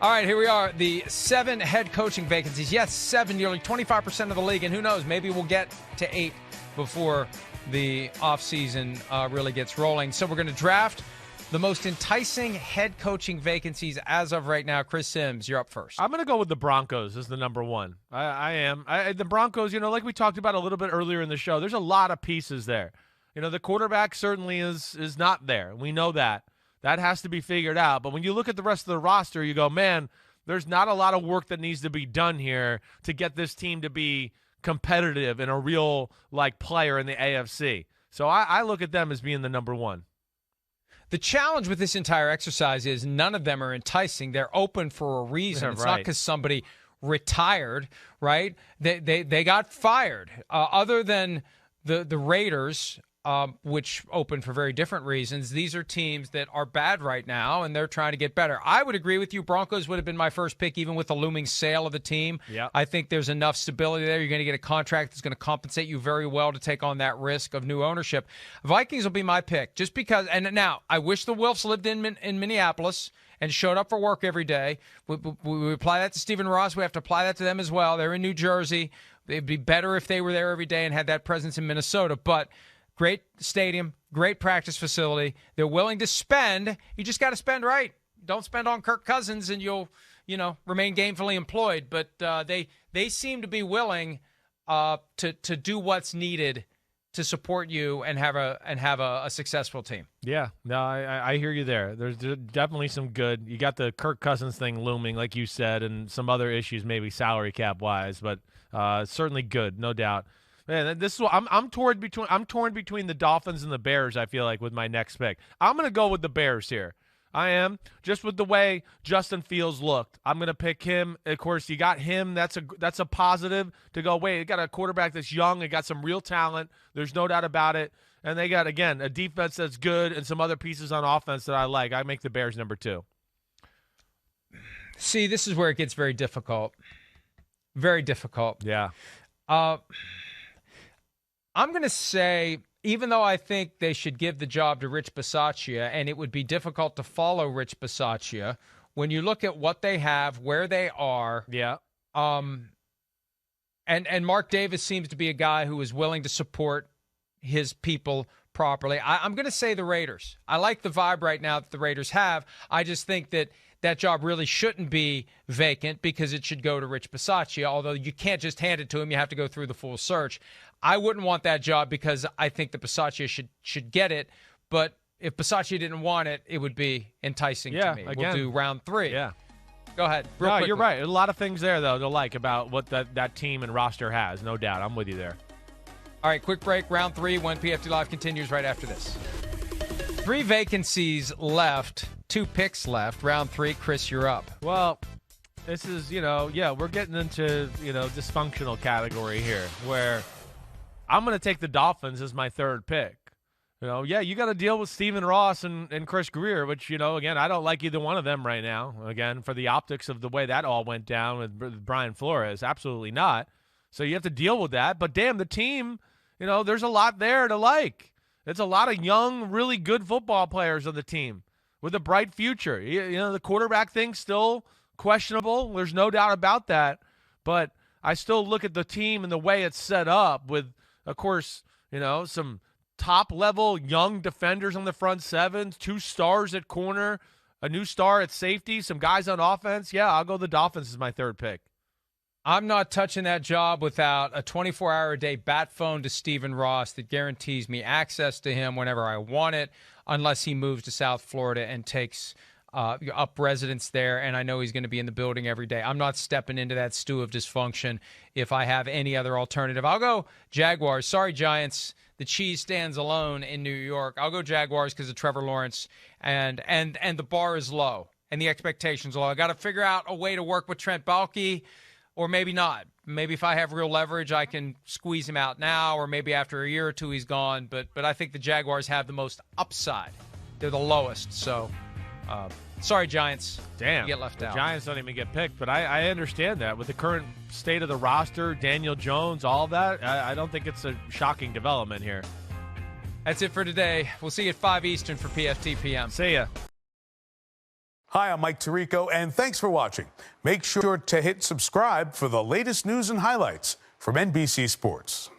All right, here we are. The 7 head coaching vacancies. Yes, 7, nearly 25% of the league. And who knows, maybe we'll get to 8 before the offseason really gets rolling. So we're going to draft the most enticing head coaching vacancies as of right now. Chris Simms, you're up first. I'm going to go with the Broncos as the number one. I am. The Broncos, like we talked about a little bit earlier in the show, there's a lot of pieces there. The quarterback certainly is not there. We know that. That has to be figured out. But when you look at the rest of the roster, you go, man, there's not a lot of work that needs to be done here to get this team to be competitive and a real player in the AFC. So I look at them as being the number one. The challenge with this entire exercise is none of them are enticing. They're open for a reason. It's not because somebody retired, right? They got fired. Other than the Raiders, which open for very different reasons, these are teams that are bad right now, and they're trying to get better. I would agree with you. Broncos would have been my first pick, even with the looming sale of the team. Yep. I think there's enough stability there. You're going to get a contract that's going to compensate you very well to take on that risk of new ownership. Vikings will be my pick, just because. And now, I wish the Wilfs lived in Minneapolis and showed up for work every day. We apply that to Stephen Ross. We have to apply that to them as well. They're in New Jersey. It'd be better if they were there every day and had that presence in Minnesota. But great stadium, great practice facility. They're willing to spend. You just got to spend right. Don't spend on Kirk Cousins and you'll, remain gainfully employed. But they seem to be willing to do what's needed to support you and have a successful team. Yeah, no, I hear you there. There's definitely some good. You got the Kirk Cousins thing looming, like you said, and some other issues, maybe salary cap wise, but certainly good, no doubt. Man, this is what I'm torn between the Dolphins and the Bears. I feel like with my next pick, I'm going to go with the Bears here. I am, just with the way Justin Fields looked. I'm going to pick him. Of course, you got him. That's a positive to go. Wait, you got a quarterback that's young. They got some real talent. There's no doubt about it. And they got, again, a defense that's good and some other pieces on offense that I like. I make the Bears number 2. See, this is where it gets very difficult. Very difficult. Yeah. I'm going to say, even though I think they should give the job to Rich Bisaccia, and it would be difficult to follow Rich Bisaccia, when you look at what they have, where they are, yeah, and Mark Davis seems to be a guy who is willing to support his people properly. I'm going to say the Raiders. I like the vibe right now that the Raiders have. I just think that job really shouldn't be vacant because it should go to Rich Bisaccia, although you can't just hand it to him. You have to go through the full search. I wouldn't want that job because I think that Bisaccia should get it, but if Bisaccia didn't want it, it would be enticing to me. Again, we'll do round 3. Yeah. Go ahead. No, you're right. A lot of things there, though, to like about what that team and roster has, no doubt. I'm with you there. All right, quick break, round 3, when PFT Live continues right after this. 3 vacancies left, 2 picks left. Round 3, Chris, you're up. Well, this is, we're getting into, dysfunctional category here where I'm going to take the Dolphins as my 3rd pick. You got to deal with Stephen Ross and Chris Greer, which, again, I don't like either one of them right now. Again, for the optics of the way that all went down with Brian Flores, absolutely not. So you have to deal with that. But, damn, the team, there's a lot there to like. It's a lot of young, really good football players on the team with a bright future. The quarterback thing's still questionable. There's no doubt about that. But I still look at the team and the way it's set up with, of course, some top-level young defenders on the front 7, 2 stars at corner, a new star at safety, some guys on offense. Yeah, I'll go the Dolphins as my 3rd pick. I'm not touching that job without a 24-hour-a-day bat phone to Stephen Ross that guarantees me access to him whenever I want it, unless he moves to South Florida and takes up residence there, and I know he's going to be in the building every day. I'm not stepping into that stew of dysfunction if I have any other alternative. I'll go Jaguars. Sorry, Giants. The cheese stands alone in New York. I'll go Jaguars because of Trevor Lawrence, and the bar is low, and the expectations are low. I got to figure out a way to work with Trent Baalke, or maybe not. Maybe if I have real leverage, I can squeeze him out now, or maybe after a year or 2 he's gone. But I think the Jaguars have the most upside. They're the lowest, so sorry, Giants. Damn. You get left out. Giants don't even get picked, but I understand that. With the current state of the roster, Daniel Jones, all that, I don't think it's a shocking development here. That's it for today. We'll see you at 5 Eastern for PFT PM. See ya. Hi, I'm Mike Tirico, and thanks for watching. Make sure to hit subscribe for the latest news and highlights from NBC Sports.